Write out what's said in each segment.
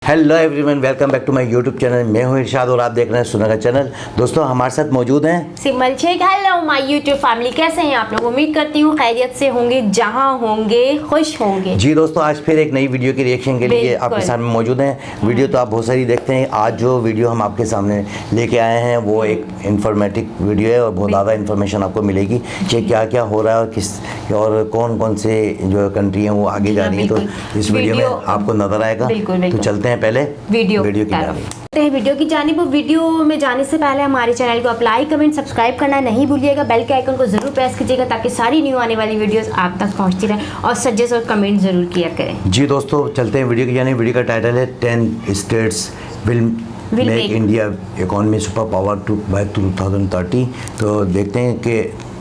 Hello everyone, welcome back to my YouTube channel. मैं हूं इरशाद और आप देख रहे हैं सुना का चैनल। दोस्तों हमारे साथ मौजूद हैं Simal Shaikh. Hello my YouTube family, कैसे हैं आप लोग? उम्मीद करती हूँ खैरियत से होंगे, जहाँ होंगे खुश होंगे। जी दोस्तों, आज फिर एक नई वीडियो की रिएक्शन के लिए आपके सामने मौजूद हैं। वीडियो तो आप बहुत सारी देखते हैं। आज जो वीडियो हम आपके सामने लेके आए हैं वो एक इन्फॉर्मेटिव वीडियो है और बहुत ज़्यादा इन्फॉर्मेशन आपको मिलेगी कि क्या क्या हो रहा है और किस और कौन कौन से जो कंट्री हैं वो आगे जा रही हैं। तो इस वीडियो में आपको नजर आएगा। तो चलते हैं पहले वीडियो की जानिब। वीडियो की जानिब। वीडियो में जाने से पहले हमारे चैनल को आप लाइक कमेंट सब्सक्राइब करना नहीं भूलिएगा। बेल के आइकन को जरूर प्रेस कीजिएगा ताकि सारी न्यू आने वाली वीडियोस आप तक पहुंचती रहे और सजेस्ट और कमेंट जरूर किया करें। जी दोस्तों चलते हैं वीडियो की जानिब। वीडियो का टाइटल है 10 states will make India economy super power to by 2030। तो देखते हैं कि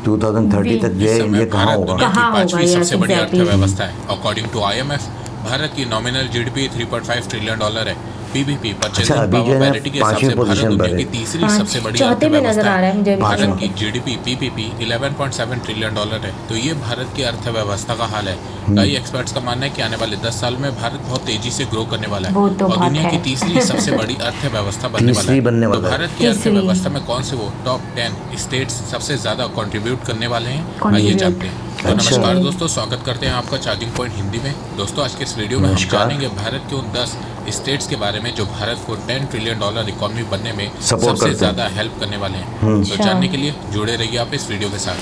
2030 तक ये कहाँ होगा। पांचवी सबसे बड़ी अर्थव्यवस्था है। अकॉर्डिंग टू IMF भारत की नॉमिनल GDP $3.5 ट्रिलियन है। PPP परचेजिंग पावर पैरिटी के हिसाब से भारत दुनिया की तीसरी सबसे बड़ी अर्थव्यवस्था है। भारत की GDP PPP $11.7 ट्रिलियन है। तो ये भारत की अर्थव्यवस्था का हाल है। कई एक्सपर्ट्स का मानना है कि आने वाले 10 साल में भारत बहुत तेजी से ग्रो करने वाला है और दुनिया की तीसरी सबसे बड़ी अर्थव्यवस्था बनने वाला है। तो भारत की अर्थव्यवस्था में कौन से वो टॉप 10 स्टेट्स सबसे ज्यादा कंट्रीब्यूट करने वाले हैं, आइए जानते हैं। तो नमस्कार दोस्तों, स्वागत करते हैं आपका चार्जिंग पॉइंट हिंदी में। दोस्तों आज के इस वीडियो में हम जानेंगे भारत के उन 10 स्टेट्स के बारे में जो भारत को $10 ट्रिलियन इकोनॉमी बनने में सबसे ज्यादा हेल्प करने वाले हैं। तो जानने के लिए जुड़े रहिए आप इस वीडियो के साथ।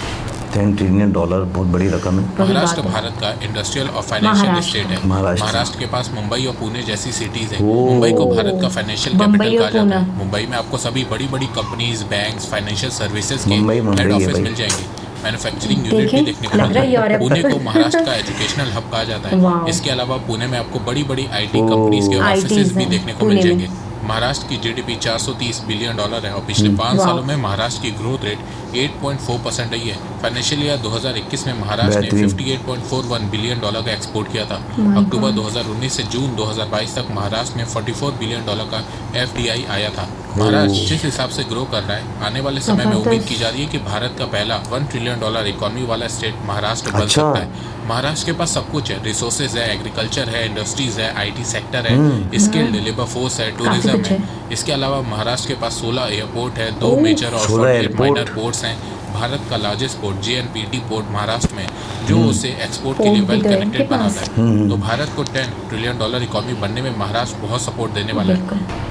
$10 ट्रिलियन बहुत बड़ी रकम है। महाराष्ट्र भारत का इंडस्ट्रियल और फाइनेंशियल स्टेट है। महाराष्ट्र के पास मुंबई और पुणे जैसी सिटीज है। मुंबई को भारत का फाइनेंशियल कैपिटल कहा जाता है। मुंबई में आपको सभी बड़ी बड़ी कंपनीज, बैंक्स, फाइनेंशियल सर्विसेज के हेड ऑफिस मिल जाएंगे। मैन्युफैक्चरिंग यूनिट भी देखने को मिलता है। पुणे को महाराष्ट्र का एजुकेशनल हब कहा जाता है। इसके अलावा पुणे में आपको बड़ी बड़ी IT कंपनीज के ऑफिसेज भी देखने को मिल जाएंगे। महाराष्ट्र की GDP $430 बिलियन है और पिछले 5 सालों में महाराष्ट्र की ग्रोथ रेट 8.4% रही है। फाइनेंशियल ईयर 2021 में महाराष्ट्र ने $58.41 बिलियन का एक्सपोर्ट किया था। अक्टूबर 2019 से जून 2022 तक महाराष्ट्र में $44 बिलियन का FDI आया था। महाराष्ट्र जिस हिसाब से ग्रो कर रहा है, आने वाले समय में उम्मीद की जा रही है कि भारत का पहला $1 ट्रिलियन इकोनॉमी वाला स्टेट महाराष्ट्र बन सकता है। महाराष्ट्र के पास सब कुछ है, रिसोर्सेज है, एग्रीकल्चर है, इंडस्ट्रीज है, IT सेक्टर है, स्किल्ड लेबर फोर्स है, टूरिज्म है। इसके अलावा महाराष्ट्र के पास 16 एयरपोर्ट है, 2 मेजर और 48 माइनर पोर्ट्स हैं। भारत का largest port JNPT port Maharashtra में, जो उसे एक्सपोर्ट के लिए वेल कनेक्टेड बनाता है। तो भारत को $10 ट्रिलियन इकोनॉमी बनने में महाराष्ट्र बहुत सपोर्ट देने वाला है।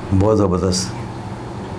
बहुत जबरदस्त।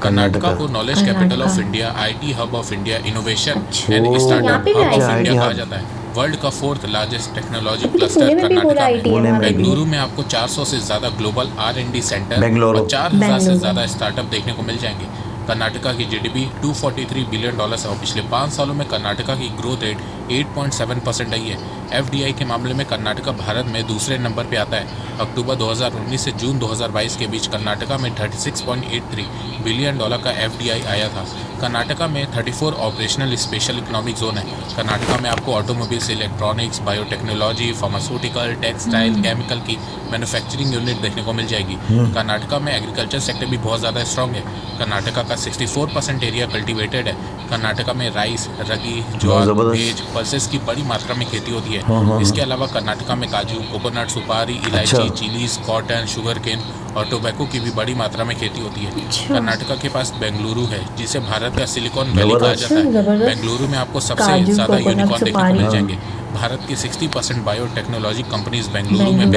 कर्नाटका को knowledge capital of India, IT hub of India, innovation and startup hub of India कहा जाता है। वर्ल्ड का 4th largest technology cluster Karnataka में। बेंगलुरु में आपको 400 से ज्यादा ग्लोबल R&D सेंटर और 4000 से ज्यादा स्टार्टअप देखने को मिल जाएंगे। कर्नाटका की GDP $243 बिलियन है और पिछले 5 सालों में कर्नाटका की ग्रोथ रेट 8.7% रही है। FDI के मामले में कर्नाटका भारत में दूसरे नंबर पे आता है। अक्टूबर 2019 से जून 2022 के बीच कर्नाटका में $36.83 बिलियन का FDI आया था। कर्नाटका में 34 ऑपरेशनल स्पेशल इकोनॉमिक जोन है। कर्नाटका में आपको automobiles, electronics, biotechnology, pharmaceutical, textile, chemical की मैन्युफैक्चरिंग यूनिट देखने को मिल जाएगी। कर्नाटका में एग्रीकल्चर सेक्टर भी बहुत ज़्यादा स्ट्रॉन्ग है। कर्नाटका का 64% एरिया कल्टीवेटेड है। कर्नाटका में राइस, रगी, ज्वार, मेज, पल्सेस की बड़ी मात्रा में खेती होती है। इसके अलावा कर्नाटका में काजू, कोकोनट, सुपारी, इलायची, चिलीज, कॉटन, शुगर केन और टोबैको की भी बड़ी मात्रा में खेती होती है। कर्नाटका के पास बेंगलुरु है, जिसे भारत का सिलिकॉन वैली कहा जाता है। बेंगलुरु में आपको सबसे ज्यादा यूनिकॉर्न देखने को मिल जाएंगे। भारत की 60% बायोटेक्नोलॉजी कंपनीज बेंगलुरु में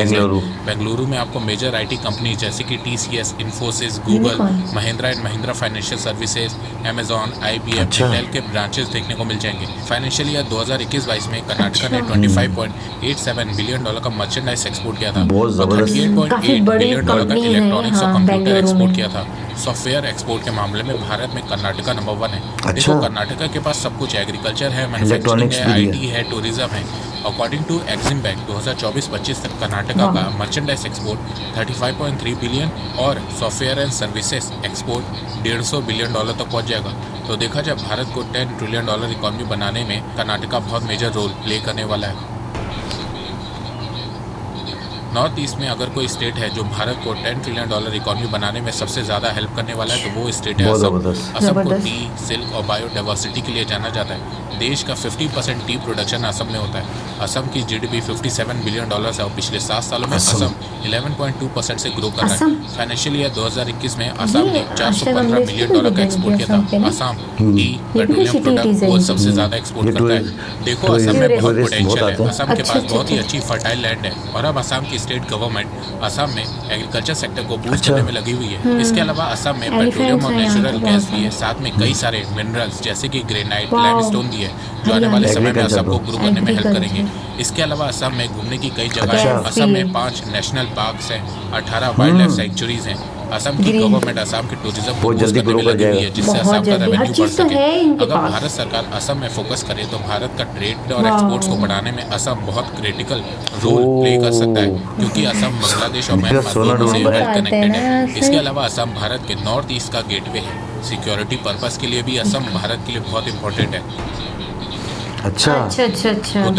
बेंगलुरु में आपको मेजर IT कंपनी जैसे कि TCS, Infosys, Google, Mahindra and Mahindra financial services, Amazon, IBM, Intel के ब्रांचेस देखने को मिल जाएंगे। फाइनेंशियल ईयर 2021-22 में कर्नाटका ने $25.87 बिलियन का मर्चेंडाइज एक्सपोर्ट किया था। 38.8 बिलियन का इलेक्ट्रॉनिक्स और कंप्यूटर एक्सपोर्ट किया था। सॉफ्टवेयर एक्सपोर्ट के मामले में भारत में कर्नाटका नंबर 1 है। देखो कर्नाटका के पास सब कुछ है, एग्रीकल्चर है, मैन्युफैक्चरिंग है, IT है, टूरिज्म है। अकॉर्डिंग टू एक्सिम बैंक 2024-25 तक कर्नाटका का मर्चेंडाइज एक्सपोर्ट 35.3 बिलियन और software and services export $150 billion तक पहुंच जाएगा। तो देखा जाए भारत को $10 ट्रिलियन इकोनॉमी बनाने में कर्नाटका बहुत मेजर रोल प्ले करने वाला है। नॉर्थ ईस्ट में अगर कोई स्टेट है जो भारत को $10 ट्रिलियन इकोनॉमी बनाने में सबसे ज़्यादा हेल्प करने वाला है तो वो स्टेट है असम। असम को टी, सिल्क और बायोडाइवर्सिटी के लिए जाना जाता है। देश का 50% टी प्रोडक्शन असम में होता है। असम की GDP $57 बिलियन है और पिछले 7 सालों में असम 11.2% से ग्रो कर रहा है। फाइनेंशियल ईयर 2021 में असम ने $415 बिलियन का एक्सपोर्ट किया था। असम टी, पेट्रोलियम प्रोडक्ट वो सबसे ज़्यादा एक्सपोर्ट करता है। देखो असम में बहुत पोटेंशियल है। असम के पास बहुत ही अच्छी फर्टाइल लैंड है और अब असम की स्टेट गवर्नमेंट असम में एग्रीकल्चर सेक्टर को बूस्ट करने में लगी हुई है। इसके अलावा असम में पेट्रोलियम और नेचुरल गैस भी है, साथ में कई सारे मिनरल्स जैसे कि ग्रेनाइट, लाइमस्टोन भी है जो आने वाले समय में असम को ग्रो करने में हेल्प करेंगे। इसके अलावा असम में घूमने की कई जगह है। असम में 5 नेशनल पार्क्स हैं, 18 वाइल्ड लाइफ सेंचुरीज हैं। असम की गवर्नमेंट असम के टूरिज्म को बूस्ट करने में लगी हुई है जिससे असम का रेवेन्यू बढ़ सके। अगर भारत सरकार असम में फोकस करे तो भारत का ट्रेड और एक्सपोर्ट्स को बढ़ाने में असम बहुत क्रिटिकल रोल प्ले कर सकता है क्योंकि असम बांग्लादेश और म्यांमार दोनों से वेल कनेक्टेड है। इसके अलावा असम भारत के नॉर्थ ईस्ट का गेटवे है। सिक्योरिटी पर्पस के लिए भी असम भारत के लिए बहुत इंपॉर्टेंट है। अच्छा। उत्तर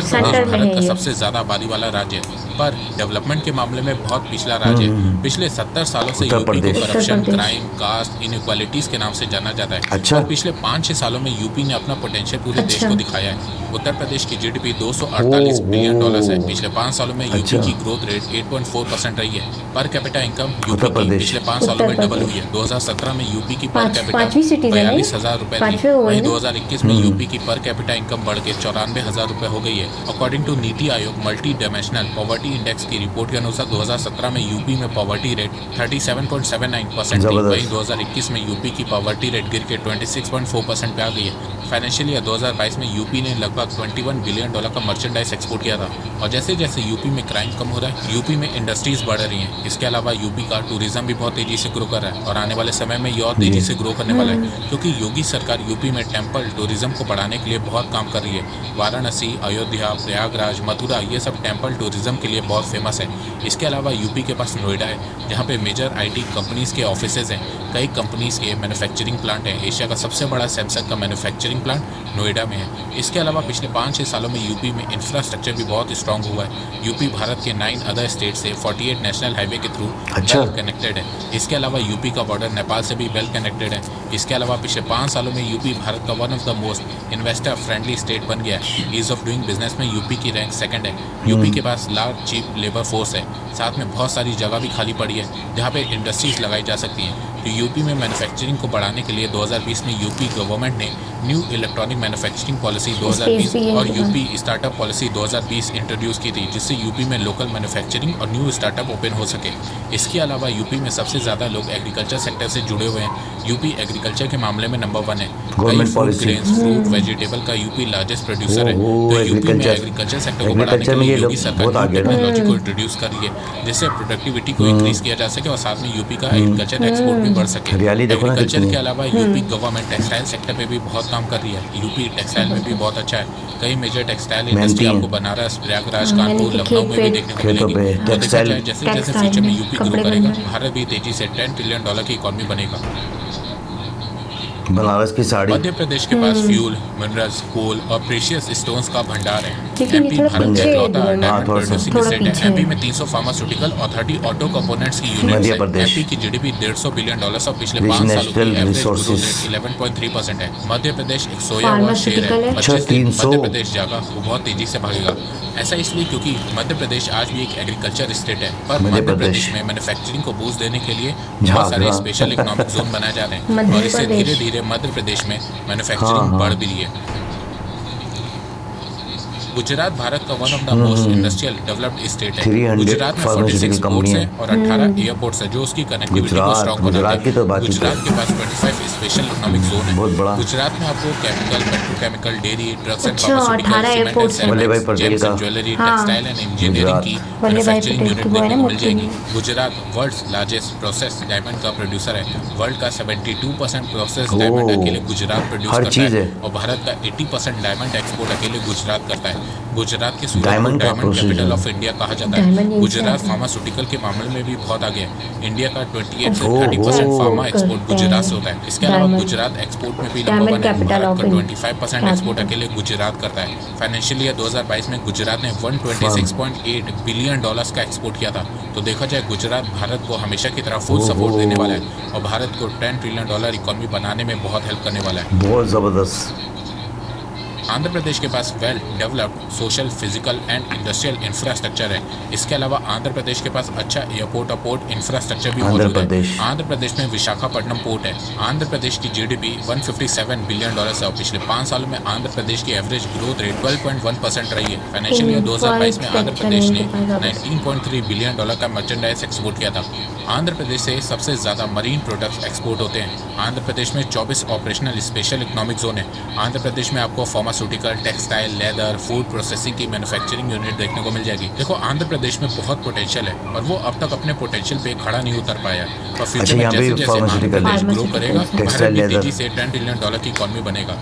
प्रदेश भारत का सबसे ज्यादा आबादी वाला राज्य है पर डेवलपमेंट के मामले में बहुत पिछला राज्य है। पिछले 70 सालों से यूपी को करप्शन, क्राइम, कास्ट, इनइक्वालिटीज के नाम से जाना जाता है। और पिछले 5-6 सालों में यूपी ने अपना पोटेंशियल पूरे देश को दिखाया है। उत्तर प्रदेश की GDP $248 बिलियन है। पिछले 5 सालों में यूपी की ग्रोथ रेट 8.4% रही है। पर कैपिटा इनकम यूपी की पिछले 5 सालों में डबल हुई है। 2017 में यूपी की पर कैपिटा 42,000 रुपए थी, वहीं 2021 में यूपी की पर कैपिटा इनकम बढ़ के 94,000 रुपए हो गई है। According to NITI Aayog multi dimensional poverty index की रिपोर्ट के अनुसार 2017 में यूपी में पॉवर्टी रेट 37.79% थी, वहीं 2021 में यूपी की पॉवर्टी रेट गिर के 26.4% पे आ गई है। फाइनेंशियल ईयर 2022 में यूपी ने लगभग $21 बिलियन का मर्चेंडाइज एक्सपोर्ट किया था। और जैसे जैसे यूपी में क्राइम कम हो रहा है, यूपी में इंडस्ट्रीज बढ़ रही हैं। इसके अलावा यूपी का टूरिज्म भी बहुत तेजी से ग्रो कर रहा है और आने वाले समय में ये और तेजी से ग्रो करने वाला है क्योंकि योगी सरकार यूपी में टेम्पल टूरिज्म को बढ़ाने के लिए बहुत काम कर रही है। वाराणसी, अयोध्या, प्रयागराज, मथुरा ये सब टेम्पल टूरिज्म के लिए बहुत फेमस है। इसके अलावा यूपी के पास नोएडा है जहाँ पे मेजर IT कंपनीज के ऑफिसेज हैं। कई कंपनीज के मैन्युफैक्चरिंग प्लांट हैं। एशिया का सबसे बड़ा सैमसंग का मैन्युफैक्चरिंग प्लांट नोएडा में है। इसके अलावा पिछले 5-6 सालों में यूपी में इंफ्रास्ट्रक्चर भी बहुत स्ट्रांग हुआ है। यूपी भारत के 9 अदर स्टेट से 48 नेशनल हाईवे के थ्रू वेल कनेक्टेड है। इसके अलावा यूपी का बॉर्डर नेपाल से भी वेल कनेक्टेड है। इसके अलावा पिछले 5 सालों में यूपी भारत का one of the most investor friendly state बन गया है। ईज ऑफ डूइंग बिजनेस में यूपी की रैंक 2nd है। यूपी के पास लार्ज चीप लेबर फोर्स है, साथ में बहुत सारी जगह भी खाली पड़ी है जहाँ पे इंडस्ट्रीज लगाई जा सकती हैं। तो यूपी में मैन्युफैक्चरिंग को बढ़ाने के लिए 2020 में यूपी गवर्नमेंट ने न्यू इलेक्ट्रॉनिक मैन्युफैक्चरिंग पॉलिसी 2020 और यूपी स्टार्टअप पॉलिसी 2020 इंट्रोड्यूस की थी जिससे यूपी में लोकल मैन्युफैक्चरिंग और न्यू स्टार्टअप ओपन हो सके। इसके अलावा यूपी में सबसे ज़्यादा लोग एग्रीकल्चर सेक्टर से जुड़े हुए हैं। यूपी एग्रीकल्चर के मामले में नंबर 1 है। Government policy, grains, fruit, vegetable का यूपी लार्जेस्ट प्रोड्यूसर है। तो यूपी में एग्रीकल्चर सेक्टर को बढ़ाने के लिए योगी सरकार टेक्नोलॉजी को इंट्रोड्यूस कर रही है जिससे प्रोडक्टिविटी को इंक्रीज किया जा सके और साथ में यूपी का एग्रीकल्चर एक्सपोर्ट भी बढ़ सके। एग्रीकल्चर के अलावा यूपी गवर्नमेंट टेक्सटाइल सेक्टर पे भी बहुत काम कर रही है। यूपी टेक्सटाइल में भी बहुत अच्छा है। कई मेजर टेक्सटाइल इंडस्ट्री आपको बनारस, प्रयागराज, कानपुर, लखनऊ में भी देखने को मिलेगी। तो देखा जाए जैसे जैसे फ्यूचर में यूपी ग्रो करेगा, भारत भी तेजी से $10 ट्रिलियन की इकोनॉमी बनेगा। बनारस की साड़ी। मध्य प्रदेश के पास फ्यूल, मिनरल्स, कोल और प्रेशियस स्टोन्स का भंडार है। लेकिन एमपी थोड़ा भारत का पीछे इकलौता है। डायमंड प्रोड्यूसिंग स्टेट है। पीछे एमपी में 300 फार्मास्यूटिकल और 30 ऑटो कंपोनेंट्स की यूनिट्स है। प्रदेश। एमपी की GDP $150 बिलियन और पिछले 5 सालों की एवरेज ग्रोथ रेट 11.3% है। मध्य प्रदेश एक सोया हुआ शेर है। अच्छा, 300 मध्य प्रदेश जाएगा वो बहुत तेजी से भागेगा। ऐसा इसलिए क्योंकि मध्य प्रदेश आज भी एक एग्रीकल्चर स्टेट है पर मध्य प्रदेश में मैन्युफैक्चरिंग को बूस्ट देने के लिए बहुत सारे स्पेशल इकोनॉमिक जोन बनाए जा रहे हैं और इससे धीरे धीरे मध्य प्रदेश में मैन्युफैक्चरिंग बढ़ भी रही है। गुजरात भारत का one of the most industrial developed state है। 300 गुजरात में 46 पोर्ट्स हैं और 18 एयरपोर्ट्स हैं जो उसकी कनेक्टिविटी को स्ट्रॉन्ग बनाते हैं। गुजरात के पास 25 स्पेशल इकोनॉमिक जोन है। बहुत बड़ा। गुजरात में आपको chemical, petrochemical, dairy, drugs and अच्छा, 18 एयरपोर्ट्स हैं। वल्लभ भाई पटेल का। ज्वेलरी, हाँ। टेक्सटाइल एंड इंजीनियरिंग की वल्लभ भाई मैन्युफैक्चरिंग पटेल यूनिट की वो है देखने ना को मिल जाएगी। मूर्ति। Gujarat world's largest process diamond का प्रोड्यूसर है। वर्ल्ड का 72% प्रोसेस डायमंड अकेले गुजरात प्रोड्यूस हर करता चीज़ है है। और भारत का 80% डायमंड एक्सपोर्ट अकेले गुजरात करता है। गुजरात के सूरत को डायमंड का डायमंड प्रोसेस कैपिटल है। ऑफ इंडिया कहा जाता डायमंड है। इनसे गुजरात आता है। फार्मास्यूटिकल के मामले में भी बहुत आगे है। इंडिया का 28 से ओह, 30% फार्मा ओह, एक्सपोर्ट करते गुजरात हैं। से होता है। इसके अलावा डायमंड- गुजरात एक्सपोर्ट में भी डायमंड नंबर 1 है। कैपिटल भारत ऑफ का इंडिया। 25% एक्सपोर्ट अकेले गुजरात करता है। फाइनेंशियल ईयर 2022 में गुजरात ने 126.8 बिलियन डॉलर्स का एक्सपोर्ट किया था। तो देखा जाए गुजरात भारत को हमेशा की तरह फुल सपोर्ट देने वाला है और भारत को $10 ट्रिलियन इकोनॉमी बनाने में बहुत हेल्प करने वाला है। बहुत ज़बरदस्त। आंध्र प्रदेश के पास well developed social, physical and industrial infrastructure है। इसके अलावा आंध्र प्रदेश के पास अच्छा एयरपोर्ट और पोर्ट इंफ्रास्ट्रक्चर भी आंध्र मौजूद प्रदेश। है। आंध्र प्रदेश में विशाखापट्टनम पोर्ट है। आंध्र प्रदेश की जीडीपी $157 बिलियन है और पिछले 5 सालों में आंध्र प्रदेश की एवरेज ग्रोथ रेट 12.1% रही है। फाइनेंशियल ईयर 2022 में आंध्र प्रदेश ने $19.3 बिलियन का मर्चेंडाइज एक्सपोर्ट किया था। आंध्र प्रदेश से सबसे ज़्यादा मरीन प्रोडक्ट्स एक्सपोर्ट होते हैं। आंध्र प्रदेश में 24 ऑपरेशनल स्पेशल इकोनॉमिक जोन है। आंध्र प्रदेश में आपको pharmaceutical, textile, leather, food processing की मैन्युफैक्चरिंग यूनिट देखने को मिल जाएगी। देखो आंध्र प्रदेश में बहुत पोटेंशियल है और वो अब तक अपने पोटेंशियल पे खड़ा नहीं उतर पाया है। और फ्यूचर में यहाँ पे जैसे जैसे आंध्र pharmaceutical प्रदेश है। ग्रो करेगा, भारत टेक्सटाइल, भी लेदर। तेजी से $10 ट्रिलियन की इकोनॉमी बनेगा।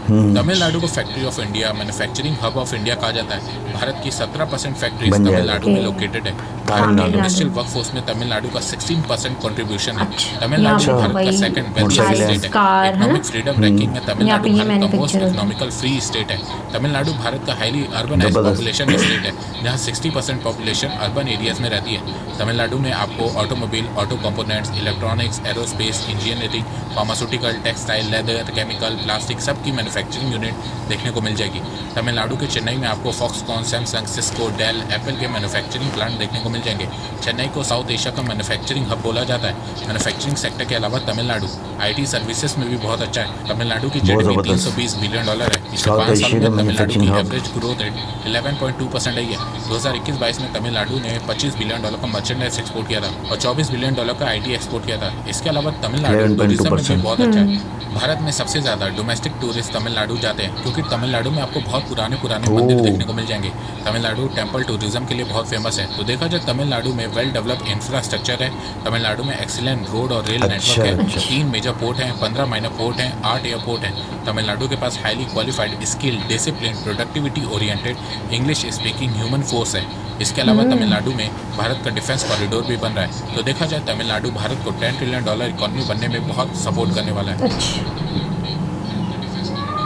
तमिलनाडु को factory of India, manufacturing hub of India कहा जाता है। भारत की 17% फैक्ट्रीज बन जाएगा। तमिलनाडु में लोकेटेड है। भारत की तमिलनाडु। इंडस्ट्रियल वर्कफोर्स में तमिलनाडु का 16% कंट्रीब्यूशन है। अच्छा, तमिलनाडु यहाँ पे भारत का वही सेकंड मोटरसाइकिल वेल्थ है। स्टेट कार है। है ना? इकोनॉमिक फ्रीडम रैंकिंग में यहाँ तमिलनाडु पे ये भारत का मोस्ट manufacture होता है। इकोनॉमिकल फ्री स्टेट है। तमिलनाडु भारत का हाईली अर्बनाइज्ड जबरदस्त। पॉपुलेशन स्टेट है, जहाँ 60% पॉपुलेशन अर्बन एरियाज में रहती है। तमिलनाडु में आपको automobile, auto components, electronics, aerospace, engineering, pharmaceutical, textile, leather, chemical, plastic सब की मैन्युफैक्चरिंग यूनिट देखने को मिल जाएगी। तमिलनाडु के चेन्नई में आपको Foxconn, Samsung, Cisco, Dell, Apple के मैन्युफैक्चरिंग प्लांट देखने को मिल जाएंगे। चेन्नई को साउथ एशिया का मैन्युफैक्चरिंग हब बोला जाता है। मैन्युफैक्चरिंग सेक्टर के अलावा तमिलनाडु आईटी सर्विसेज में भी बहुत अच्छा है। तमिलनाडु की जीडीपी जबरदस्त। $320 बिलियन है। पिछले साउथ 5 एशिया सालों का में तमिलनाडु की manufacturing hub. Average growth rate 11.2% रही है। 2021-22 में तमिलनाडु ने $25 बिलियन का मर्चेंडाइज एक्सपोर्ट किया था और $24 बिलियन का आईटी एक्सपोर्ट किया था। इसके अलावा तमिलनाडु 11.2% टूरिज्म में भी बहुत अच्छा है। भारत में सबसे ज़्यादा डोमेस्टिक टूरिस्ट तमिलनाडु जाते हैं, क्योंकि तमिलनाडु में आपको बहुत पुराने मंदिर देखने को मिल जाएंगे। तमिलनाडु टेम्पल टूरिज्म के लिए बहुत फेमस है। तो देखा जाए तमिलनाडु में वेल डेवलप्ड इंफ्रास्ट्रक्चर है। तमिलनाडु में एक्सीलेंट रोड और रेल नेटवर्क है। 3 मेजर पोर्ट हैं, 15 माइनर पोर्ट हैं, 8 एयरपोर्ट हैं। तमिलनाडु के पास highly qualified, skilled, discipline, productivity oriented, English speaking human force है। इसके अलावा तमिलनाडु में भारत का डिफेंस कॉरिडोर भी बन रहा है। तो देखा जाए तमिलनाडु भारत को $10 ट्रिलियन इकोनॉमी बनने में बहुत सपोर्ट करने वाला है।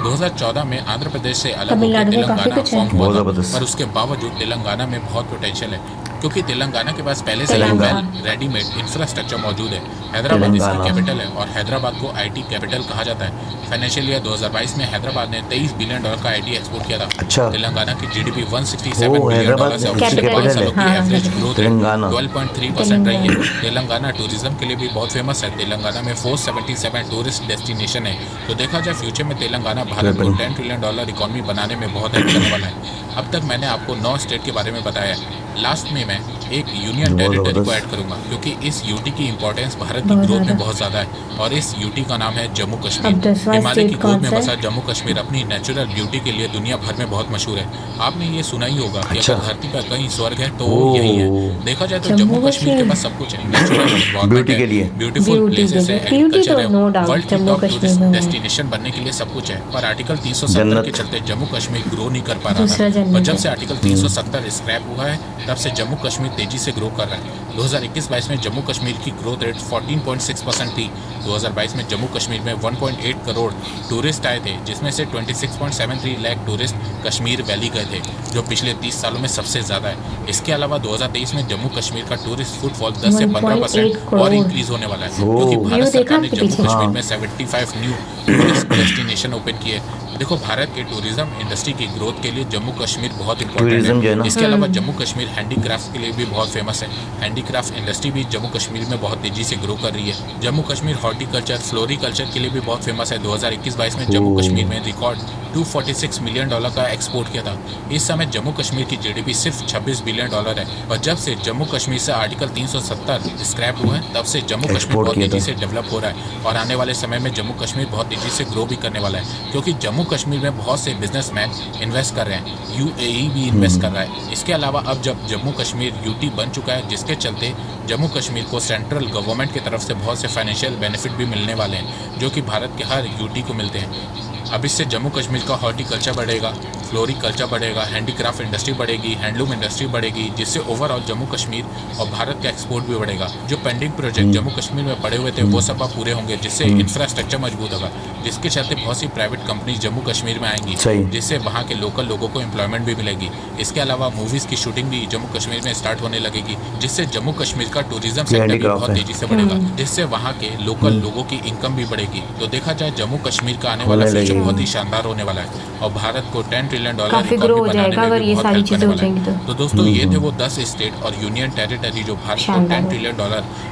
2014 में आंध्र प्रदेश से अलग होकर तमिलनाडु में काफी तेलंगाना कुछ है। फॉर्म हुआ बहुत था, जबरदस्त। पर उसके बावजूद तेलंगाना में बहुत पोटेंशियल है, क्योंकि तेलंगाना के पास पहले से ही तेलंगाना। वेल रेडीमेड इंफ्रास्ट्रक्चर मौजूद है। हैदराबाद इसकी तेलंगाना। कैपिटल है और हैदराबाद को आईटी कैपिटल कहा जाता है। फाइनेंशियल ईयर 2022 में हैदराबाद ने $23 बिलियन का आईटी एक्सपोर्ट किया था। अच्छा। तेलंगाना की जीडीपी $167 ओह, बिलियन हैदराबाद है और उसकी पिछले 5 कैपिटल सालों की है। Average growth Telangana. 12.3% रही है। तेलंगाना टूरिज्म के लिए भी बहुत फेमस है। तेलंगाना में 477 टूरिस्ट डेस्टिनेशन है। तो देखा जाए फ्यूचर में तेलंगाना भारत को $10 ट्रिलियन इकोनॉमी बनाने में बहुत हेल्प करने वाला है। अब तक मैंने आपको 9 स्टेट के बारे में बताया है। लास्ट में मैं एक यूनियन बहुत टेरिटरी को जबरदस्त। ऐड करूंगा, क्योंकि इस यूटी की इंपॉर्टेंस भारत की ग्रोथ में बहुत ज़्यादा है। और इस यूटी का नाम है जम्मू अब कश्मीर। 10वां हिमालय की स्टेट गोद कौन में सा है? बसा जम्मू कश्मीर अपनी नेचुरल ब्यूटी के लिए दुनिया भर में बहुत मशहूर है। आपने ये सुना ही होगा कि अच्छा। अगर धरती पर कहीं स्वर्ग है तो ओह। यही है। देखा जाए तो जम्मू जम्मू कश्मीर के कश्मीर। पास सब कुछ है। नेचुरल एनवायरनमेंट ब्यूटी है, के लिए। ब्यूटीफुल ब्यूटी प्लेसेस के है, लिए। ब्यूटी एग्रीकल्चर तो no है, doubt वर्ल्ड की जम्मू टॉप कश्मीर टूरिस्ट में है। डेस्टिनेशन बनने के लिए सब कुछ है। पर आर्टिकल 370 जन्नत। के चलते जम्मू कश्मीर ग्रो नहीं कर पा रहा दूसरा था। जन्नत और जब है। से आर्टिकल 370 स्क्रैप हुआ है, तब से जम्मू कश्मीर तेजी से ग्रो कर रहा है। 2021-22 में जम्मू कश्मीर की ग्रोथ रेट 14.6% थी। 2022 में जम्मू कश्मीर में 1.8 करोड़ टूरिस्ट आए थे, जिसमें से 26.73 लाख टूरिस्ट कश्मीर वैली गए थे, जो पिछले 30 सालों में सबसे ज़्यादा है। इसके अलावा 2023 में जम्मू कश्मीर का टूरिस्ट फुटफॉल 10 से 15% 1.8 और करोड़। इंक्रीज होने वाला है, क्योंकि ओह। भारत देखा सरकार ने आपके जम्मू पीछे? कश्मीर हाँ। में 75 न्यू टूरिस्ट डेस्टिनेशन ओपन किए। देखो भारत के टूरिज्म इंडस्ट्री की ग्रोथ के लिए जम्मू कश्मीर बहुत इंपॉर्टेंट टूरिज्म जो है है। ना। इसके अलावा जम्मू कश्मीर हैंडीक्राफ्ट के लिए भी बहुत फेमस है। हैंडीक्राफ्ट इंडस्ट्री भी जम्मू कश्मीर में बहुत तेजी से ग्रो कर रही है। जम्मू कश्मीर हॉर्टिकल्चर, फ्लोरिकल्चर के लिए भी बहुत फेमस है। 2021-22 में जम्मू ओह। कश्मीर में रिकॉर्ड $246 मिलियन का एक्सपोर्ट किया था। इस समय जम्मू कश्मीर की जीडीपी सिर्फ $26 बिलियन है। और जब से जम्मू कश्मीर से आर्टिकल 370 स्क्रैप हुआ है, तब से जम्मू कश्मीर एक्सपोर्ट बहुत किया तेजी था। से डेवलप हो रहा है। और आने वाले समय में जम्मू कश्मीर बहुत तेजी से ग्रो भी करने वाला है, क्योंकि जम्मू कश्मीर में बहुत से बिजनेसमैन इन्वेस्ट कर रहे हैं। यूएई भी इन्वेस्ट कर रहा है। इसके अलावा अब जब जम्मू कश्मीर यूटी बन चुका है, जिसके चलते जम्मू कश्मीर को सेंट्रल गवर्नमेंट की तरफ से बहुत से फाइनेंशियल बेनिफिट भी मिलने वाले हैं, जो कि भारत के हर यूटी को मिलते हैं। अब इससे जम्मू कश्मीर का हॉर्टिकल्चर बढ़ेगा, फ्लोरिकल्चर बढ़ेगा, हैंडीक्राफ्ट इंडस्ट्री बढ़ेगी, हैंडलूम इंडस्ट्री बढ़ेगी, जिससे ओवरऑल जम्मू कश्मीर और भारत का एक्सपोर्ट भी बढ़ेगा। जो पेंडिंग प्रोजेक्ट जम्मू कश्मीर में पड़े हुए थे वो सब अब पूरे होंगे, जिससे इंफ्रास्ट्रक्चर मजबूत होगा, जिसके चलते बहुत सी प्राइवेट कंपनीज जम्मू कश्मीर में आएंगी, जिससे वहाँ के लोकल लोगों को एम्प्लॉयमेंट भी मिलेगी। इसके अलावा मूवीज़ की शूटिंग भी जम्मू कश्मीर में स्टार्ट होने लगेगी, जिससे जम्मू कश्मीर का टूरिज्म सेक्टर भी बहुत तेजी से बढ़ेगा, जिससे वहाँ के लोकल लोगों की इनकम भी बढ़ेगी। तो देखा जाए जम्मू कश्मीर का आने वाला फ्यूचर बहुत ही शानदार होने वाला है और भारत को $10 ट्रिलियन ग्रो हो जाएगा अगर ये सारी चीजें हो जाएंगी तो दोस्तों ये थे वो 10 स्टेट और यूनियन टेरिटरी जो भारत को $10 ट्रिलियन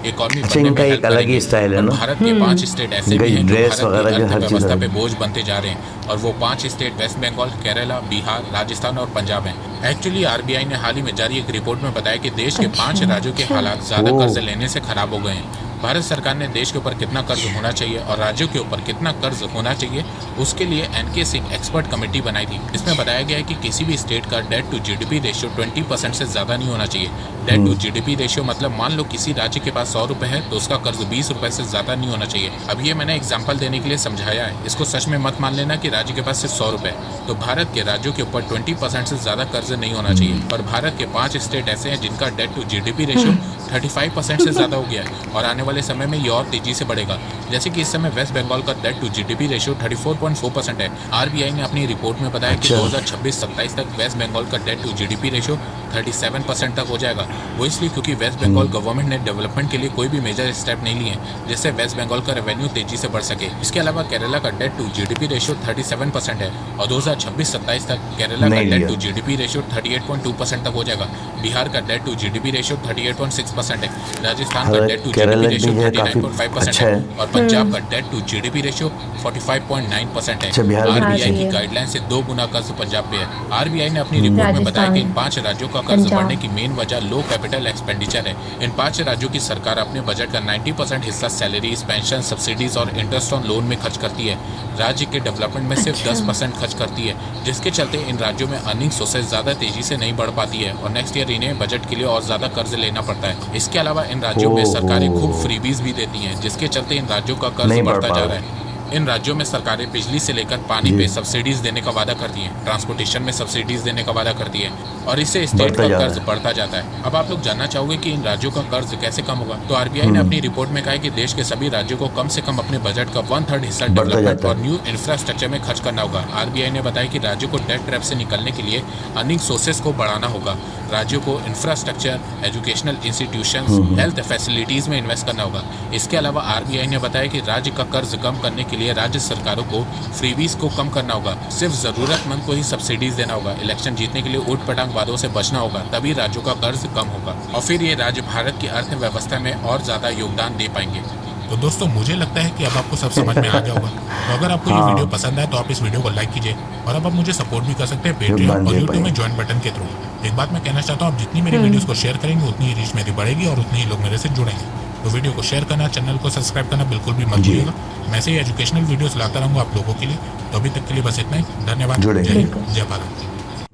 इकोनॉमी बनने में हेल्प करेगी। स्टाइल है ना, भारत के 5 स्टेट ऐसे भी हैं जो भारत की अर्थव्यवस्था पे बोझ बनते जा रहे हैं और वो 5 स्टेट वेस्ट बंगाल, केरला, बिहार, राजस्थान और पंजाब हैं। एक्चुअली आरबीआई ने हाल ही में जारी एक रिपोर्ट में बताया कि देश के 5 राज्यों के हालात ज्यादा कर्ज लेने से खराब हो गए हैं। भारत सरकार ने देश के ऊपर कितना कर्ज होना चाहिए और राज्यों के ऊपर कितना कर्ज होना चाहिए उसके लिए एनके सिंह एक्सपर्ट कमेटी बनाई थी। इसमें बताया गया है कि किसी भी स्टेट का डेट टू जीडीपी रेशियो 20% से ज़्यादा नहीं होना चाहिए। डेट टू जीडीपी रेशियो मतलब मान लो किसी राज्य के पास 100 रुपये है तो उसका कर्ज 20 रुपये से ज़्यादा नहीं होना चाहिए। अब ये मैंने एग्जाम्पल देने के लिए समझाया है, इसको सच में मत मान लेना कि राज्य के पास सिर्फ 100 रुपये। तो भारत के राज्यों के ऊपर 20% से ज़्यादा कर्ज नहीं होना चाहिए। और भारत के 5 स्टेट ऐसे हैं जिनका डेट टू जीडीपी रेशियो 35% से ज़्यादा हो गया है और आने वाले समय में ये और तेजी से बढ़ेगा। जैसे कि इस समय वेस्ट बंगाल का डेट टू जीडीपी रेशियो 34.4% है। आरबीआई ने अपनी रिपोर्ट में बताया कि 2026-27 तक वेस्ट बंगाल का डेट टू जीडीपी रेशियो 37% तक हो जाएगा। वो इसलिए क्योंकि वेस्ट बंगाल गवर्नमेंट ने डेवलपमेंट के लिए कोई भी मेजर स्टेप नहीं लिए जिससे वेस्ट बंगाल का रेवेन्यू तेजी से बढ़ सके। इसके अलावा केरला का डेट टू जीडीपी रेशियो 37% है और 2026-27 तक केरला का डेट टू जीडीपी रेशियो 38.2% तक हो जाएगा। बिहार का डेट टू जीडीपी रेशियो 38.6% है। राजस्थान का डेट टू जीडीपी रेशियो 39.5% है और पंजाब का डेट टू जीडीपी रेशियो 45.9% है। आरबीआई की गाइडलाइन से 2 गुना कर्ज पंजाब पे है। आरबीआई ने अपनी रिपोर्ट में बताया कि इन 5 राज्यों का कर्ज बढ़ने की मेन वजह लो कैपिटल एक्सपेंडिचर है। इन 5 राज्यों की सरकार अपने बजट का 90% हिस्सा सैलरीज, पेंशन, सब्सिडीज और इंटरेस्ट ऑन लोन में खर्च करती है। राज्य के डेवलपमेंट में सिर्फ 10% खर्च करती है, जिसके चलते इन राज्यों में अर्निंग सोर्सेज ज्यादा तेजी से नहीं बढ़ पाती है और नेक्स्ट ईयर इन्हें बजट के लिए और ज्यादा कर्ज लेना पड़ता है। इसके अलावा इन राज्यों में सरकारें खूब फ्रीबीज भी देती हैं, जिसके चलते इन राज्यों का कर्ज बढ़ता जा रहा है। इन राज्यों में सरकारें बिजली से लेकर पानी पे सब्सिडीज देने का वादा करती हैं, ट्रांसपोर्टेशन में सब्सिडीज देने का वादा करती है और इससे स्टेट का कर्ज बढ़ता जाता है। अब आप लोग जानना चाहोगे कि इन राज्यों का कर्ज कैसे कम होगा, तो आरबीआई ने अपनी रिपोर्ट में कहा है कि देश के सभी राज्यों को कम से कम अपने बजट का 1/3 हिस्सा डेवलपमेंट और न्यू इंफ्रास्ट्रक्चर में खर्च करना होगा। आरबीआई ने बताया कि राज्यों को डेट ट्रैप से निकलने के लिए अर्निंग सोर्सेज को बढ़ाना होगा। राज्यों को infrastructure, educational institutions, health facilities में इन्वेस्ट करना होगा। इसके अलावा आरबीआई ने बताया कि राज्य का कर्ज कम करने के लिए राज्य सरकारों को फ्रीबीज को कम करना होगा, सिर्फ जरूरतमंद को ही सब्सिडीज देना होगा, इलेक्शन जीतने के लिए ऊट पटांग वादों से बचना होगा, तभी राज्यों का कर्ज कम होगा और फिर ये राज्य भारत की अर्थव्यवस्था में और ज्यादा योगदान दे पाएंगे। तो दोस्तों मुझे लगता है कि अब आपको सब समझ में आ गया होगा। तो अगर आपको ये वीडियो पसंद आए तो आप इस वीडियो को लाइक कीजिए और अब आप मुझे सपोर्ट भी कर सकते हैं पेट्रियन और यूट्यूब में ज्वाइन बटन के थ्रू। एक बात मैं कहना चाहता हूँ, आप जितनी मेरी वीडियोस को शेयर करेंगे उतनी ही रीच मेरी बढ़ेगी और उतने ही लोग मेरे से जुड़ेंगे। तो वीडियो को शेयर करना, चैनल को सब्सक्राइब करना बिल्कुल भी मत भूलिएगा। मैं ऐसे ही एजुकेशनल वीडियोस लाता रहूँगा आप लोगों के लिए। तो अभी तक के लिए बस इतना ही। धन्यवाद। जय भारत।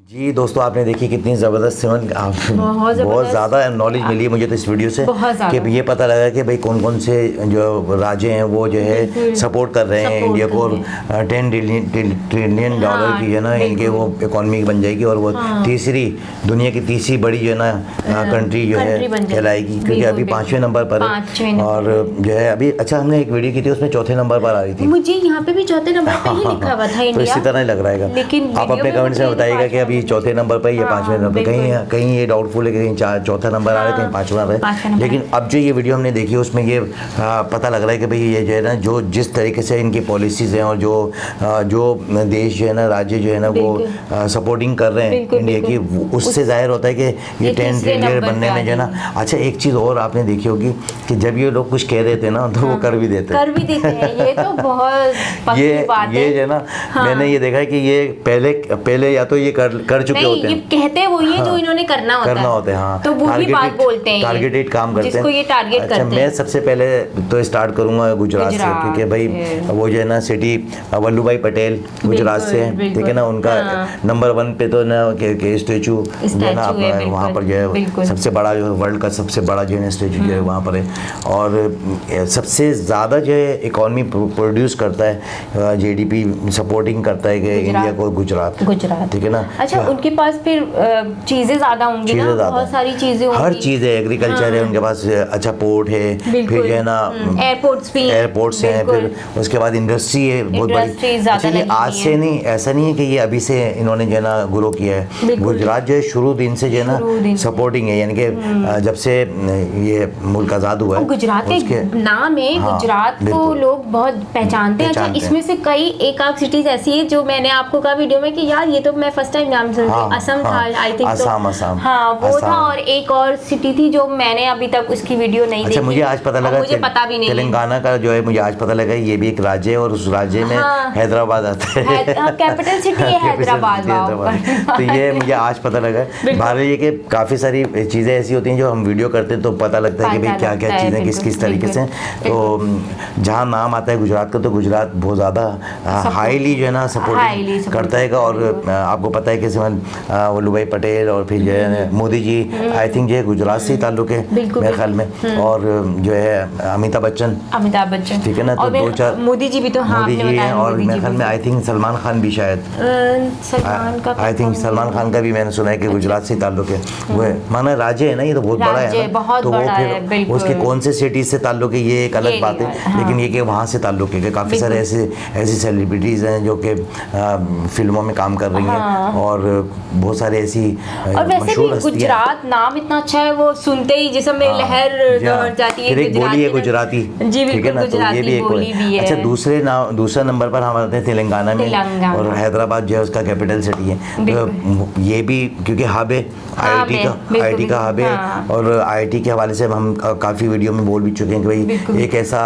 जी दोस्तों, आपने देखी कितनी ज़बरदस्त सिमन, बहुत ज़्यादा नॉलेज मिली मुझे तो इस वीडियो से कि ये पता लगा कि भाई कौन कौन से जो राज्य हैं वो जो है सपोर्ट कर रहे हैं इंडिया को। 10 ट्रिलियन डॉलर की जो है ना इनके वो इकॉनमी बन जाएगी और वो दुनिया की तीसरी बड़ी जो है ना कंट्री जो है कहलाएगी, क्योंकि अभी 5वें नंबर पर है और जो है अभी अच्छा हमने एक वीडियो की थी उसमें 4थे नंबर पर आ रही थी। मुझे यहाँ पे भी 4थे नंबर पे ही लिखा हुआ था इंडिया, तो इसी तरह ही लग रहा है। आप अपने कमेंट्स में बताइएगा कि अभी 4थे नंबर पर या 5वें नंबर पर, कहीं ये डाउटफुल है कि कहीं 4था नंबर आ रहा है, कहीं 5वां आ रहा है। लेकिन अब जो ये वीडियो हमने देखी उसमें ये पता लग रहा है कि भाई ये जो है ना जो जिस तरीके से इनकी पॉलिसीज़ हैं और जो देश जो है ना राज्य जो है ना वो सपोर्टिंग कर रहे हैं इंडिया की, उससे जाहिर होता है कि ये 10 ट्रिलियन बनने में जो है ना। अच्छा एक चीज़ और आपने देखी होगी कि जब ये लोग कुछ कह देते हैं ना तो वो कर भी देते हैं। ये तो बहुत पक्की बात है। ये जो है ना मैंने ये देखा है कि ये पहले या तो ये कर कर चुके होते ये हैं। कहते वही है जो इन्होंने करना होता है। हाँ, तो वही बात बोलते हैं, टारगेटेड काम करते हैं, जिसको ये टारगेट अच्छा, करते हैं। मैं सबसे पहले तो स्टार्ट करूंगा गुजरात से, क्योंकि भाई वो जो है ना सिटी वल्लभ भाई पटेल गुजरात से, ठीक है ना, उनका नंबर 1 पे तो ना के स्टेचू जो है ना वहाँ पर जो है सबसे बड़ा, जो वर्ल्ड का सबसे बड़ा जो है स्टेचू जो है वहाँ पर है। और सबसे ज़्यादा जो है इकॉनमी प्रोड्यूस करता है, जीडीपी सपोर्टिंग करता है कि इंडिया को गुजरात, ठीक है ना। अच्छा, उनके पास फिर चीज़ें ज़्यादा होंगी ना, बहुत सारी चीज़ें होंगी, हर चीज़ है, एग्रीकल्चर है उनके पास, अच्छा पोर्ट है, फिर जो है ना एयरपोर्ट्स हैं, फिर उसके बाद इंडस्ट्री है बहुत बड़ी। अच्छा, ये आज से नहीं, ऐसा नहीं है कि ये अभी से इन्होंने जो है ना ग्रो किया है। गुजरात जो है शुरू दिन से जो है ना सपोर्टिंग है, यानी कि जब से ये मुल्क आज़ाद हुआ है, गुजरात के नाम है, गुजरात को लोग बहुत पहचानते हैं। अच्छा, इसमें से कई एक आध सिटीज ऐसी है जो मैंने आपको कहा वीडियो में कि यार ये तो मैं फर्स्ट टाइम नाम सुन रही, असम था आई थिंक, असम, हाँ वो था, और एक और सिटी थी जो मैंने अभी तक उसकी वीडियो नहीं देखी। मुझे आज पता लगा, मुझे पता भी नहीं, तेलंगाना का जो है मुझे आज पता लगा ये भी एक राज्य है, और उस राज्य में हैदराबाद आता है, कैपिटल सिटी है हैदराबाद। तो ये मुझे आज पता लगा। भारत ये कि काफ़ी सारी चीज़ें ऐसी होती हैं जो हम वीडियो करते हैं तो पता लगता है कि भाई क्या क्या चीज़ें किस तरीके से। तो जहाँ नाम आता है गुजरात का, तो गुजरात बहुत ज़्यादा हाईली जो है ना सपोर्ट करता है। और आपको पता है कि वल्लभ भाई पटेल और फिर जो है मोदी जी, आई थिंक जो है गुजरात से ताल्लुक है मेरे ख्याल में, और जो है अमिताभ बच्चन, ठीक है ना, तो 2-4 मोदी जी भी तो, हाँ, मोदी जी हैं, और मेरे ख्याल में आई थिंक सलमान खान भी शायद, आई थिंक सलमान खान का भी मैंने सुना है कि गुजरात से ताल्लुक है। वो माना राज्य है ना, ये तो बहुत बड़ा है ना, तो वो फिर उसके कौन से सिटी से ताल्लुक है ये एक अलग बात है, लेकिन ये कि वहाँ से ताल्लुक है कि काफ़ी सारे ऐसी सेलिब्रिटीज़ हैं जो कि फिल्मों में काम कर रही हैं, और बहुत सारे ऐसी मशहूर गुजरात नाम इतना अच्छा है, वो सुनते ही जिसम में लहर दौड़ जाती है, बोली है गुजराती, ठीक है ना, तो ये भी एक। अच्छा, दूसरा नंबर पर हम आते हैं तेलंगाना में, और हैदराबाद जो है उसका कैपिटल सिटी है, तो ये भी क्योंकि हब है आईटी का हब है, और आईटी के हवाले से हम काफ़ी वीडियो में बोल भी चुके हैं कि भाई एक ऐसा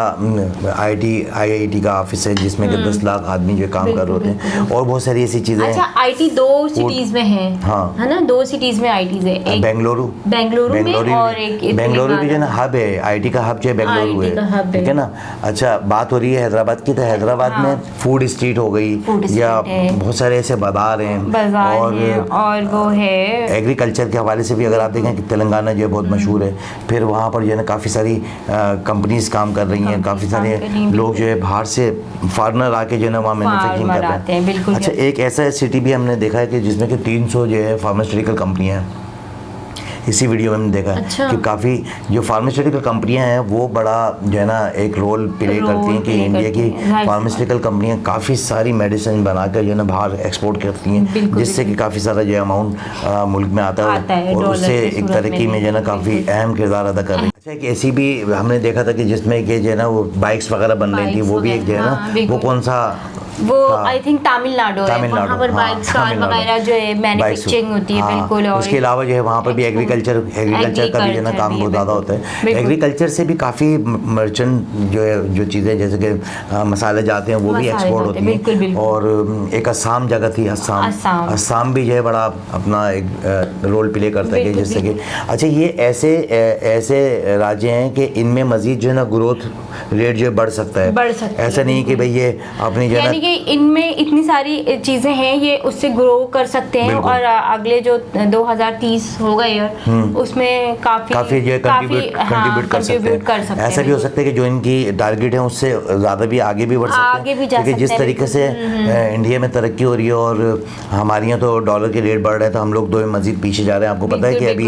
आईआईटी का ऑफिस है जिसमें कि 10 लाख आदमी जो काम कर रहे होते हैं, और बहुत सारी ऐसी चीज़ें। अच्छा, आईटी 2 सिटीज में है, हाँ, है ना, 2 सिटीज में आईटीज है, एक बेंगलुरु में, और एक बेंगलुरु भी जो ना हब है, आईटी का हब जो है बेंगलुरु है, ठीक है ना। अच्छा, बात हो रही है हैदराबाद की, तो हैदराबाद में फूड स्ट्रीट हो गई, या बहुत सारे ऐसे बाजार हैं, और वो है एग्रीकल्चर के हवाले से भी अगर आप देखें कि तेलंगाना जो है बहुत मशहूर है, फिर वहाँ पर जो है ना काफ़ी सारी कंपनीज काम कर रही हैं, काफ़ी सारे लोग जो है बाहर से फॉरनर आके जो है ना वहाँ मैन्युफैक्चरिंग कर रहे हैं। अच्छा, एक ऐसा सिटी भी हमने देखा है कि जिसमें कि 300 जो है फार्मास्यूटिकल कंपनियाँ हैं, इसी वीडियो में हमने देखा है कि काफ़ी जो फार्मास्यूटिकल कंपनियां हैं वो बड़ा जो है ना एक रोल प्ले करती हैं कि इंडिया की फार्मास्यूटिकल कंपनियां काफ़ी सारी मेडिसिन बनाकर जो है ना बाहर एक्सपोर्ट करती हैं, जिससे कि काफ़ी सारा जो अमाउंट मुल्क में आता है, और उससे एक तरक्की में जो है ना काफ़ी अहम किरदार अदा कर रही है। अच्छा, एक ऐसी भी हमने देखा था कि जिसमें कि जो है ना वो बाइक्स वगैरह बन रही थी, वो भी एक जो है ना, वो कौन सा, वो आई थिंक तमिलनाडु है, वहाँ पर बाइक्स कार वगैरह जो है मैन्युफैक्चरिंग होती है, बिल्कुल। और उसके अलावा जो है वहाँ पर भी एग्रीकल्चर का भी जो है ना काम बहुत ज़्यादा होता है। एग्रीकल्चर से भी काफ़ी मर्चेंट जो है जो चीज़ें जैसे कि मसाले जाते हैं वो भी एक्सपोर्ट होती हैं। और एक असम जगह थी, असम भी जो है बड़ा अपना एक रोल प्ले करता है, जैसे कि अच्छा ये ऐसे राज्य हैं कि इनमें मज़ीद जो है ना ग्रोथ रेट जो है बढ़ सकता है, ऐसा नहीं कि भाई ये अपनी जो है इनमें इतनी सारी चीजें हैं, ये उससे ग्रो कर सकते हैं, और अगले जो 2030 होगा ईयर, उसमें काफी जो है कंट्रीब्यूट कर सकते हैं। ऐसा भी हो सकता है कि जो इनकी टारगेट है उससे ज़्यादा भी आगे भी बढ़ सकते हैं, क्योंकि जिस तरीके से इंडिया में तरक्की हो रही है और हमारे यहाँ तो डॉलर के रेट बढ़ रहे हैं, तो हम लोग दो मजीद पीछे जा रहे हैं। आपको पता है कि अभी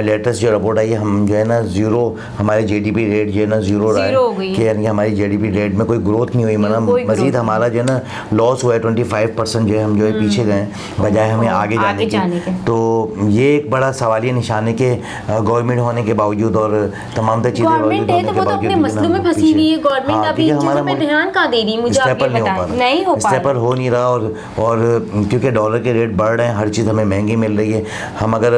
लेटेस्ट जो रिपोर्ट आई है, हम जो है ना जीरो, हमारे जीडीपी रेट जो है ना जीरो रहा है, कि यानी हमारी जीडीपी रेट में कोई ग्रोथ नहीं हुई, मतलब मजीद हमारा जो है ना लॉस हुआ है, 25% जो है हम जो है पीछे गए, बजाय हमें आगे जाने के। तो ये एक बड़ा सवालिया निशान है कि गवर्नमेंट होने के बावजूद और तमाम चीज़ें गवर्नमेंट है तो वो तो अपने मसलों में फंसी हुई है, गवर्नमेंट अभी चीज़ों पे ध्यान कहाँ दे रही, मुझे आप ये बताएं, नहीं हो पा रहा, हो नहीं रहा। और क्योंकि डॉलर के रेट बढ़ रहे हैं, हर चीज़ हमें महंगी मिल रही है, हम अगर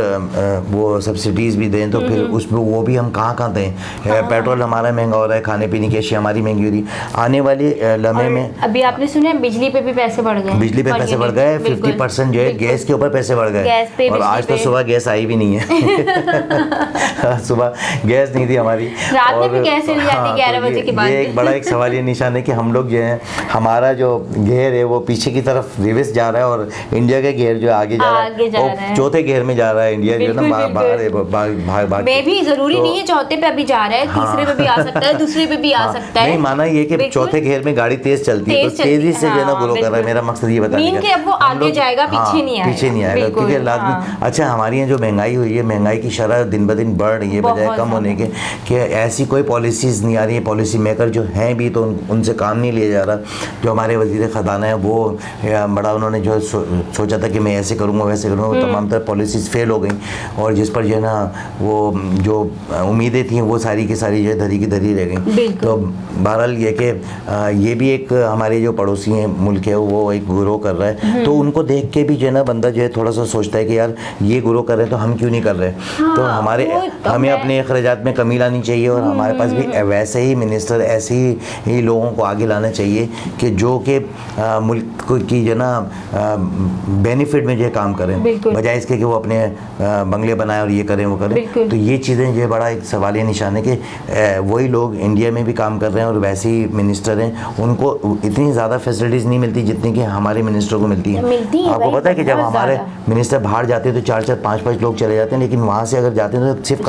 वो सब्सिडीज़ भी दें तो फिर उसमें वो भी हम कहाँ कहाँ थे। पेट्रोल हमारा महंगा हो रहा है, खाने पीने की अशिया हमारी महंगी हो रही। आने वाले लम्हे में अभी आपने सुना बिजली पे भी पैसे बढ़ गए, बिजली पे पैसे बढ़ गए, 50% जो है गैस के ऊपर पैसे बढ़ गए। और आज तो सुबह गैस आई भी नहीं है सुबह गैस नहीं थी हमारी, रात में भी गैस चली जाती है 11 बजे के बाद। ये एक बड़ा एक सवालिया निशान है कि हम लोग जो है, हमारा जो घेर है वो पीछे की तरफ रिवर्स जा रहा है और इंडिया का घेर जो आगे जा रहा है, चौथे घेर में जा रहा है इंडिया जो ना बाहर में भी जरूरी नहीं है चौथे पे अभी जा रहा है, तीसरे पे भी आ सकता है, दूसरे पे भी आ सकता है। नहीं माना ये कि चौथे घेर में गाड़ी तेज चलती है तो तेजी से जो है ना ग्रो कर रहा है। मेरा मकसद ये बताने का अब वो आगे जाएगा, पीछे नहीं आएगा क्योंकि लाजमी। अच्छा हमारी यहाँ जो महंगाई हुई है, महंगाई की शरह दिन ब दिन बढ़ रही है बजाय कम होने के, कि ऐसी कोई पॉलिसीज नहीं आ रही है। पॉलिसी मेकर जो हैं भी तो उनसे काम नहीं लिया जा रहा। जो हमारे वजीर ख़जाना है वो बड़ा उन्होंने जो सोचा था कि मैं ऐसे करूँगा वैसे करूँगा, वो तमाम तरह पॉलिसीज़ फेल हो गई और जिस पर जो है ना वो जो उम्मीदें थी वो सारी की सारी जो है धरी की धरी रह गई। तो बहरहाल ये कि ये भी एक हमारे जो पड़ोसी हैं मुल्क है वो एक ग्रो कर रहा है, तो उनको देख के भी जो है ना बंदा जो है थोड़ा सा सोचता है कि यार ये ग्रो कर रहे हैं तो हम क्यों नहीं कर रहे। तो हमें अपने अखराजात में कमी लानी चाहिए और हमारे पास भी वैसे ही मिनिस्टर ऐसे ही लोगों को आगे लाना चाहिए कि जो कि मुल्क की जो ना बेनिफिट में जो है काम करें, बजाय इसके कि वो अपने बंगले बनाए और ये करें वो करें। तो ये चीज़ें जो है बड़ा एक सवालिया निशान है कि वही लोग इंडिया में भी काम कर रहे हैं और वैसे ही मिनिस्टर हैं, उनको इतनी ज़्यादा फैसिलिटीज़ नहीं मिलती जितनी कि हमारे मिनिस्टरों को मिलती है। आपको पता है कि जब हमारे मिनिस्टर बाहर जाते हैं तो 4-4 5-5 लोग चले जाते हैं, लेकिन वहाँ से अगर जाते हैं तो सिर्फ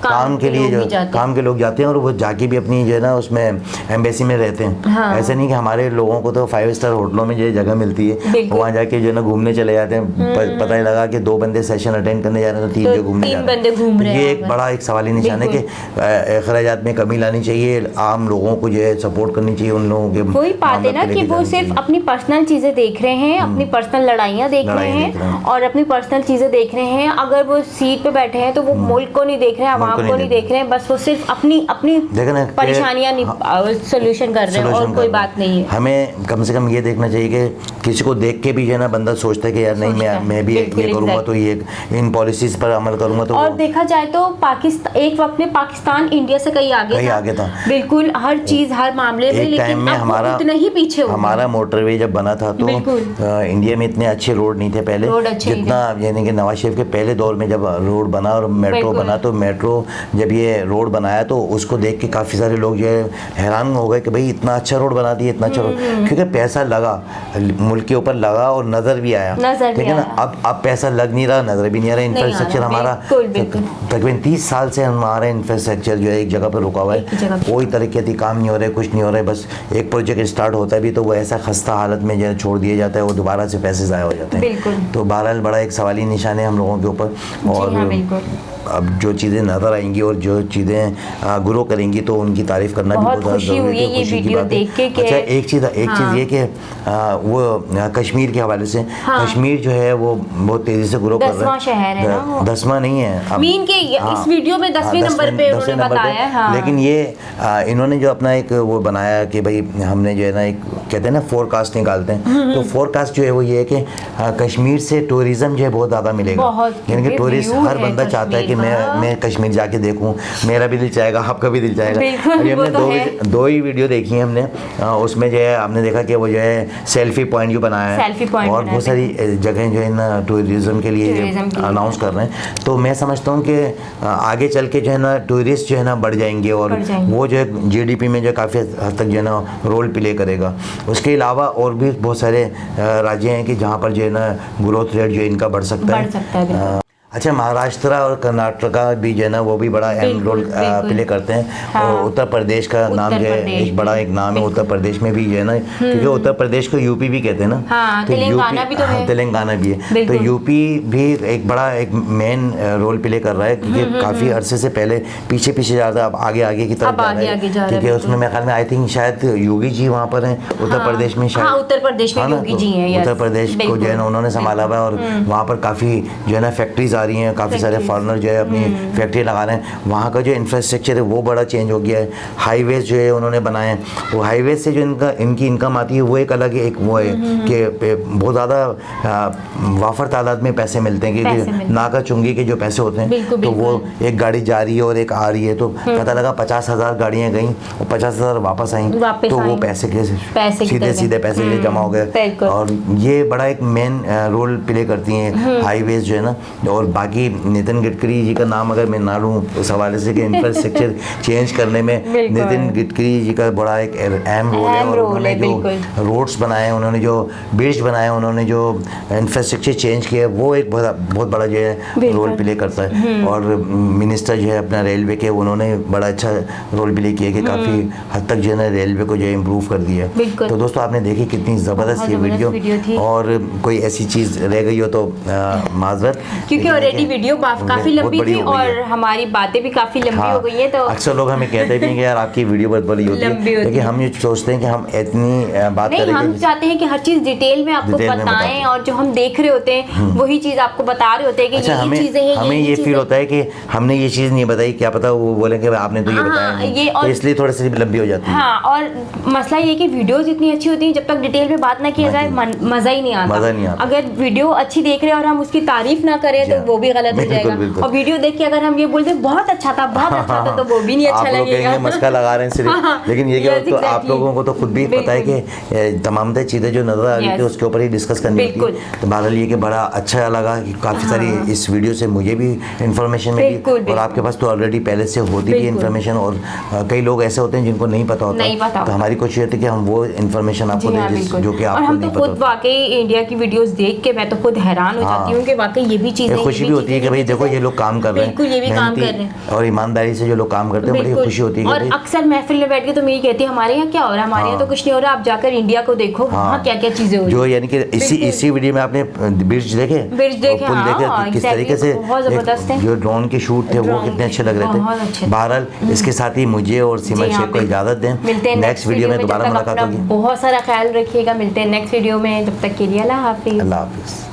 काम के लिए जो काम के लोग जाते हैं और वो जाके भी अपनी जो है ना उसमें एम्बेसी में रहते हैं। ऐसा नहीं कि हमारे लोगों को तो 5 स्टार होटलों में जो जगह मिलती है वहाँ जाके जो है ना घूमने चले जाते हैं। पता ही लगा कि 2 बंदे सेशन अटेंड करने जा रहे हैं तो 3 जो घूमने जा रहे हैं। ये एक बड़ा एक सवाली निशान है कि अखराजात में कमी लानी चाहिए, आम लोगों को जो है सपोर्ट करनी चाहिए उन लोगों के। वही बात है ना कि वो सिर्फ अपनी पर्सनल चीज़ें देख रहे हैं, अपनी पर्सनल लड़ाइयाँ देख रहे हैं और अपनी पर्सनल चीज़ें देख रहे हैं। अगर वो सीट पे बैठे हैं तो वो मुल्क को नहीं देख रहे हैं, आवाम को नहीं देख रहे हैं, बस वो सिर्फ अपनी परेशानियाँ सोल्यूशन कर रहे हैं और कोई बात नहीं है। हमें कम से कम ये देखना चाहिए कि किसी को देख के भी जो है ना बंदा सोचता है कि यार नहीं मैं भी ये करूँगा तो ये इन पॉलिसीज पर अमल करूँगा। तो और देखा जाए तो पाकिस्तान एक वक्त में पाकिस्तान इंडिया से कहीं आगे था बिल्कुल, हर चीज़ हर मामले में, लेकिन हमारा उतना ही पीछे हो। हमारा मोटरवे जब बना था तो इंडिया में इतने अच्छे रोड नहीं थे पहले जितना, यानी कि नवाज शरीफ के पहले दौर में जब रोड बना और मेट्रो बना, तो मेट्रो जब ये रोड बनाया तो उसको देख के काफ़ी सारे लोग जो है हैरान हो गए कि भाई इतना अच्छा रोड बना दिया, इतना अच्छा रोड, क्योंकि पैसा लगा मुल्क के ऊपर लगा और नज़र भी आया, ठीक है ना। अब पैसा लग नहीं रहा, नज़र भी नहीं आ रहा। इंफ्रास्ट्रक्चर हमारा तकरीबन 30 साल से हमारा इंफ्रास्ट्रक्चर जो है एक जगह पर रुका हुआ है, कोई तरक्याती काम नहीं हो रहा है, कुछ नहीं हो रहा है। बस एक प्रोजेक्ट स्टार्ट होता है भी तो वो ऐसा खस्ता हालत में जो है छोड़ दिया जाता है, वो दोबारा से पैसे ज़ाया हो जाते हैं। तो बहरहाल बड़ा एक सवाली निशान है हम लोगों के ऊपर। और अब जो चीज़ें नज़र आएंगी और जो चीज़ें ग्रो करेंगी तो उनकी तारीफ़ करना भी बहुत ज़रूरी है, खुशी की बात है। अच्छा एक चीज़ ये कि वो कश्मीर के हवाले से, कश्मीर जो है वो बहुत तेज़ी से ग्रो कर रहा है। 10वां शहर है ना, 10वां नहीं है मीन के इस वीडियो में 10वें नंबर पे उन्होंने बताया है। लेकिन ये इन्होंने जो अपना एक वो बनाया कि भाई हमने जो है ना एक कहते हैं ना फोरकास्ट निकालते हैं, तो फोरकास्ट जो है वो ये है कि कश्मीर से टूरिज़्म जो है बहुत ज़्यादा मिलेगा, यानी कि टूरिस्ट हर बंदा चाहता है कि मैं कश्मीर जाके देखूं, मेरा भी दिल चाहेगा, आपका भी दिल चाहेगा। अभी हमने दो ही वीडियो देखी हैं हमने, उसमें जो है आपने देखा कि वो जो है सेल्फी पॉइंट जो बनाया है और बहुत सारी जगहें जो है ना टूरिज़्म के लिए अनाउंस कर रहे हैं। तो मैं समझता हूँ कि आगे चल के जो है ना टूरिस्ट जो है ना बढ़ जाएंगे और वो जो है GDP में जो काफ़ी हद तक जो है ना रोल प्ले करेगा। उसके अलावा और भी बहुत सारे राज्य हैं कि जहाँ पर जो है ना ग्रोथ रेट जो है इनका बढ़ सकता है। अच्छा महाराष्ट्र और कर्नाटका भी जो है ना वो भी बड़ा अहम रोल प्ले करते हैं। और उत्तर प्रदेश का नाम जो है एक बड़ा एक नाम है उत्तर प्रदेश में भी जो है ना, क्योंकि उत्तर प्रदेश को यूपी भी कहते हैं ना, तो तेलंगाना भी तो है, तेलंगाना भी है, तो यूपी भी एक बड़ा एक मेन रोल प्ले कर रहा है, क्योंकि काफ़ी अरसे से पहले पीछे ज़्यादा अब आगे की तरफ जा रहा है, क्योंकि उसमें मेरे ख्याल में आई थिंक शायद योगी जी वहाँ पर हैं उत्तर प्रदेश में, शायद उत्तर प्रदेश में योगी जी हैं, उत्तर प्रदेश को जो है ना उन्होंने संभाला हुआ है और वहाँ पर काफ़ी जो है ना फैक्ट्रीज आ रही हैं, काफ़ी सारे फॉरेनर जो है अपनी फैक्ट्री लगा रहे हैं। वहाँ का जो इंफ्रास्ट्रक्चर है वो बड़ा चेंज हो गया है। हाईवेज जो है उन्होंने बनाए हैं, वो हाईवेज से जो इनकी इनकम आती है वो एक अलग एक वो है कि बहुत ज़्यादा वाफर तादाद में पैसे मिलते हैं, क्योंकि नाका चुंगी के जो पैसे होते हैं तो वो एक गाड़ी जा रही है और एक आ रही है, तो पता लगा 50,000 गाड़ियाँ गई और 50,000 वापस आई, तो वो पैसे के सीधे पैसे जमा हो गए। और ये बड़ा एक मेन रोल प्ले करती हैं हाईवेज जो है ना। और बाकी नितिन गडकरी जी का नाम अगर मैं ना लूँ उस हवाले से कि इंफ्रास्ट्रक्चर चेंज करने में नितिन गडकरी जी का बड़ा एक अहम रोल है। और उन्होंने जो रोड्स बनाए, उन्होंने जो ब्रिज बनाए, उन्होंने जो इंफ्रास्ट्रक्चर चेंज किया, वो एक बहुत बड़ा जो है रोल प्ले करता है। और मिनिस्टर जो है अपना रेलवे के, उन्होंने बड़ा अच्छा रोल प्ले किया कि काफ़ी हद तक जो है ना रेलवे को जो है इम्प्रूव कर दिया। तो दोस्तों आपने देखी कितनी ज़बरदस्त ये वीडियो थी। और कोई ऐसी चीज़ रह गई हो तो माजरत, क्योंकि ऑलरेडी वीडियो काफ़ी लंबी थी और हमारी बातें भी काफ़ी लंबी हो गई है। तो अक्सर लोग हमें कहते भी हैं कि यार आपकी वीडियो बहुत बड़ी होती है, लेकिन हम ये सोचते हैं कि हम इतनी बात करें, हम चाहते हैं कि हर चीज़ डिटेल में आपको बताएं, और जो हम देख रहे होते हैं वही चीज़ आपको बता रहे होते हैं कि ये चीज़ें हैं। हमें ये फील होता है कि हमने ये चीज़ नहीं बताई, क्या पता वो बोलेंगे आपने तो ये बताया नहीं, तो इसलिए थोड़ी सी लंबी हो जाती है। हाँ, और मसला ये कि वीडियोस इतनी अच्छी होती हैं, जब तक डिटेल में बात ना किया जाए मज़ा ही नहीं आता। अगर वीडियो अच्छी देख रहे हैं और हम उसकी तारीफ ना करें तो वो भी गलत हो जाएगा। और वीडियो देख के अगर हम ये बोलते बहुत अच्छा था तो वो भी नहीं अच्छा लगेगा। मस्का लगा रहे हैं सिर्फ, लेकिन ये क्या, तो आप लोगों को तो खुद भी पता है कि तमाम चीज़ें जो नजर आ रही थी उसके ऊपर ही डिस्कस करनी होती है। तो बहरहाल ये कि बड़ा अच्छा लगा कि काफ़ी सारी इस वीडियो से मुझे भी इंफॉर्मेशन मिली, और आपके पास तो ऑलरेडी पहले से होती भी इंफॉर्मेशन। और कई लोग ऐसे होते हैं जिनको नहीं पता होता, तो हमारी कोशिश होती है कि हम वो इंफॉर्मेशन आपको दें जो कि आपको नहीं पता। खुद वाकई इंडिया की वीडियोस देख के मैं तो खुद हैरान हो जाती हूँ कि वाकई ये भी चीज़ें, खुशी भी होती है कि भाई देखो ये लोग काम कर रहे हैं, और ईमानदारी से जो लोग काम करते हैं, बड़ी खुशी होती है। और अक्सर महफिल में बैठ के तो मैं ये कहती हूँ हमारे यहाँ क्या हो रहा है, हमारे यहाँ तो कुछ नहीं हो रहा, आप जाकर इंडिया को देखो वहाँ क्या क्या चीज़ें हो रही हैं। जो यानी कि इसी वीडियो में आपने ब्रिज देखे, पुल देखे, किस तरीके से जो ड्रोन के शूट थे वो कितने अच्छे लग रहे थे। बहरहाल इसके साथ ही मुझे और सीमा शेख को इजाज़त दें, मिलते हैं नेक्स्ट वीडियो में दोबारा मुलाकात होगी। बहुत सारा ख्याल रखिएगा, मिलते हैं नेक्स्ट वीडियो में, तब तक के लिए अल्लाह हाफिज़। अल्लाह हाफिज़।